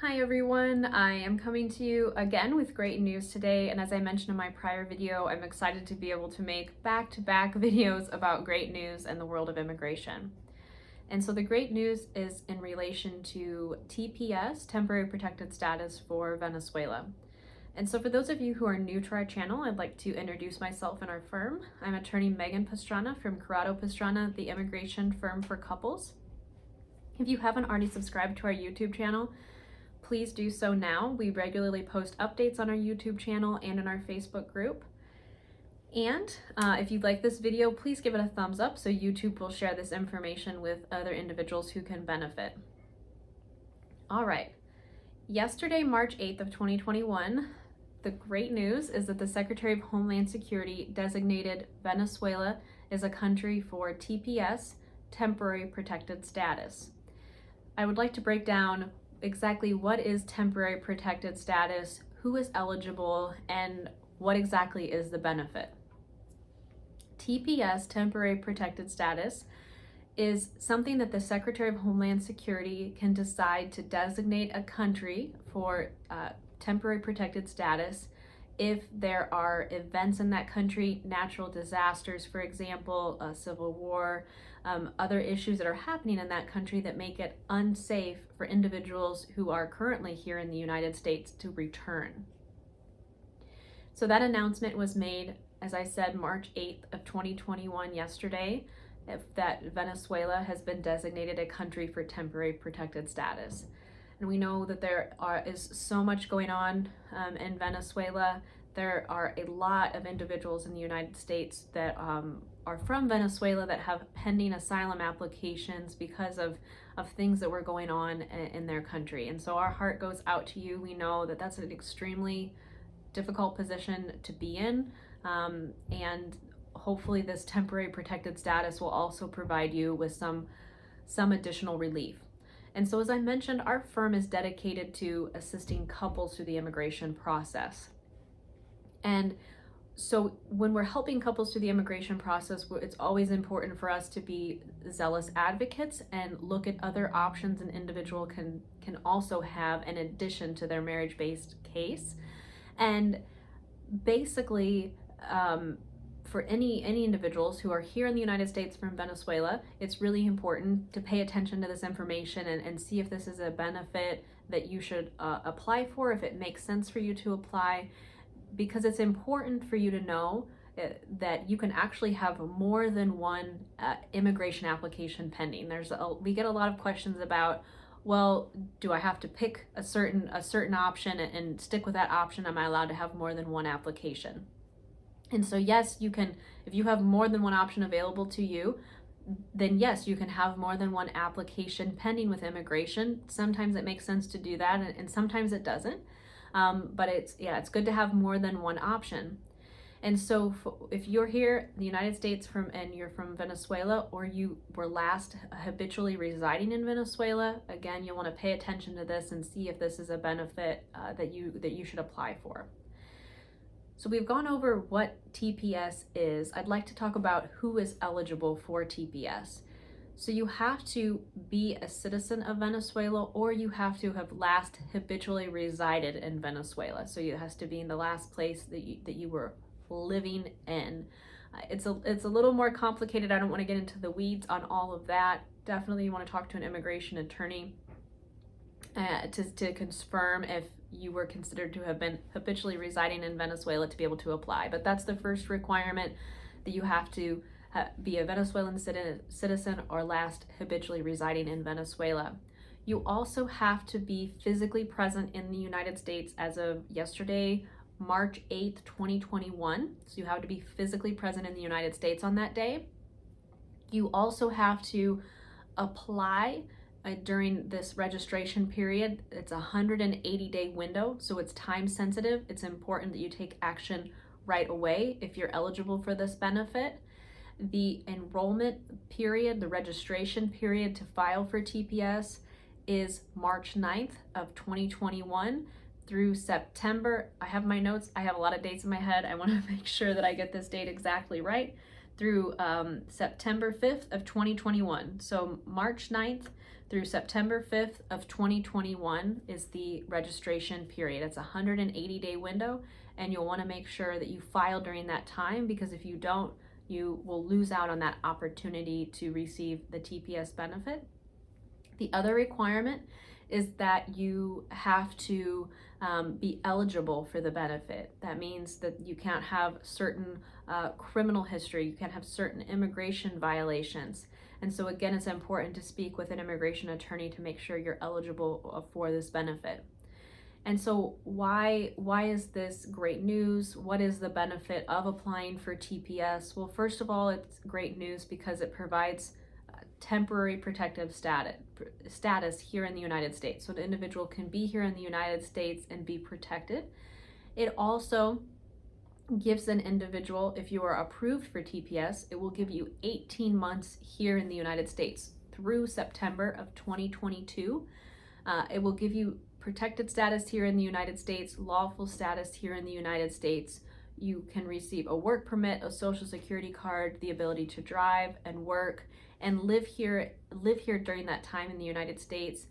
Hi everyone, I am coming to you again with great news today, and as I mentioned in my prior video, I'm excited to be able to make back-to-back videos about great news in the world of immigration. And so the great news is in relation to TPS, Temporary Protected Status for Venezuela. And so for those of you who are new to our channel, I'd like to introduce myself and our firm. I'm attorney Megan Pastrana from Corrado Pastrana, the immigration firm for couples. If you haven't already subscribed to our YouTube channel, please do so now. We regularly post updates on our YouTube channel and in our Facebook group. And if you like this video, please give it a thumbs up so YouTube will share this information with other individuals who can benefit. All right. Yesterday, March 8th of 2021, the great news is that the Secretary of Homeland Security designated Venezuela as a country for TPS, Temporary Protected Status. I would like to break down exactly what is temporary protected status, who is eligible, and what exactly is the benefit. TPS, temporary protected status, is something that the Secretary of Homeland Security can decide to designate a country for temporary protected status if there are events in that country, natural disasters, for example, a civil war, other issues that are happening in that country that make it unsafe for individuals who are currently here in the United States to return. So that announcement was made, as I said, March 8th of 2021, yesterday, that Venezuela has been designated a country for temporary protected status. And we know that there is so much going on in Venezuela. There are a lot of individuals in the United States that are from Venezuela that have pending asylum applications because of things that were going on in their country. And so our heart goes out to you. We know that that's an extremely difficult position to be in. And hopefully this temporary protected status will also provide you with some additional relief. And so as I mentioned, our firm is dedicated to assisting couples through the immigration process. And so when we're helping couples through the immigration process, it's always important for us to be zealous advocates and look at other options an individual can also have in addition to their marriage-based case. And basically, for any individuals who are here in the United States from Venezuela, it's really important to pay attention to this information and see if this is a benefit that you should apply for, if it makes sense for you to apply, because it's important for you to know that you can actually have more than one immigration application pending. We get a lot of questions about, well, do I have to pick a certain option and stick with that option? Am I allowed to have more than one application? And so yes, you can, if you have more than one option available to you, then yes, you can have more than one application pending with immigration. Sometimes it makes sense to do that, and sometimes it doesn't. But it's good to have more than one option. And so if you're here in the United States and you're from Venezuela, or you were last habitually residing in Venezuela, again, you'll want to pay attention to this and see if this is a benefit that you should apply for. So we've gone over what TPS is. I'd like to talk about who is eligible for TPS. So you have to be a citizen of Venezuela, or you have to have last habitually resided in Venezuela. So it has to be in the last place that you were living in. It's a little more complicated. I don't want to get into the weeds on all of that. Definitely you want to talk to an immigration attorney to confirm if you were considered to have been habitually residing in Venezuela to be able to apply. But that's the first requirement, that you have to be a Venezuelan citizen or last habitually residing in Venezuela. You also have to be physically present in the United States as of yesterday, March 8th, 2021. So you have to be physically present in the United States on that day. You also have to apply during this registration period. It's a 180-day window, so it's time sensitive. It's important that you take action right away if you're eligible for this benefit. The enrollment period, the registration period to file for TPS, is March 9th of 2021 through September. I have my notes. I have a lot of dates in my head. I want to make sure that I get this date exactly right. Through September 5th of 2021. So March 9th through September 5th of 2021 is the registration period. It's a 180-day window, and you'll want to make sure that you file during that time, because if you don't, you will lose out on that opportunity to receive the TPS benefit. The other requirement is that you have to be eligible for the benefit. That means that you can't have certain criminal history, you can't have certain immigration violations. And so again, it's important to speak with an immigration attorney to make sure you're eligible for this benefit. And so why is this great news? What is the benefit of applying for TPS? Well, first of all, it's great news because it provides temporary protective status here in the United States. So an individual can be here in the United States and be protected. It also gives an individual, if you are approved for TPS, it will give you 18 months here in the United States through September of 2022. It will give you protected status here in the United States, lawful status here in the United States. You can receive a work permit, a social security card, the ability to drive and work and live here during that time in the United States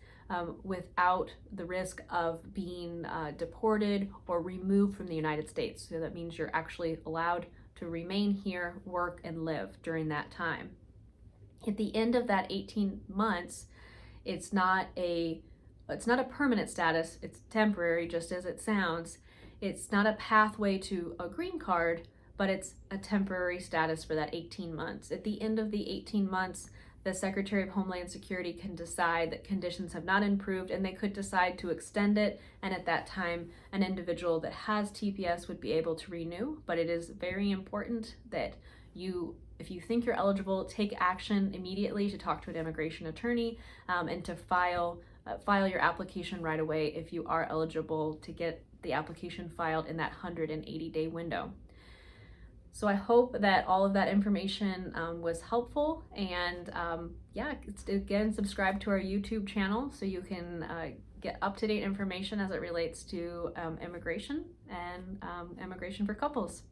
without the risk of being deported or removed from the United States. So that means you're actually allowed to remain here, work, and live during that time. At the end of that 18 months, it's not a permanent status, it's temporary, just as it sounds. It's not a pathway to a green card, but it's a temporary status for that 18 months. At the end of the 18 months, the Secretary of Homeland Security can decide that conditions have not improved, and they could decide to extend it, and at that time, an individual that has TPS would be able to renew. But it is very important that if you think you're eligible, take action immediately to talk to an immigration attorney and to file your application right away if you are eligible, to get the application filed in that 180-day window. So I hope that all of that information was helpful, and again, subscribe to our YouTube channel so you can get up-to-date information as it relates to immigration and immigration for couples.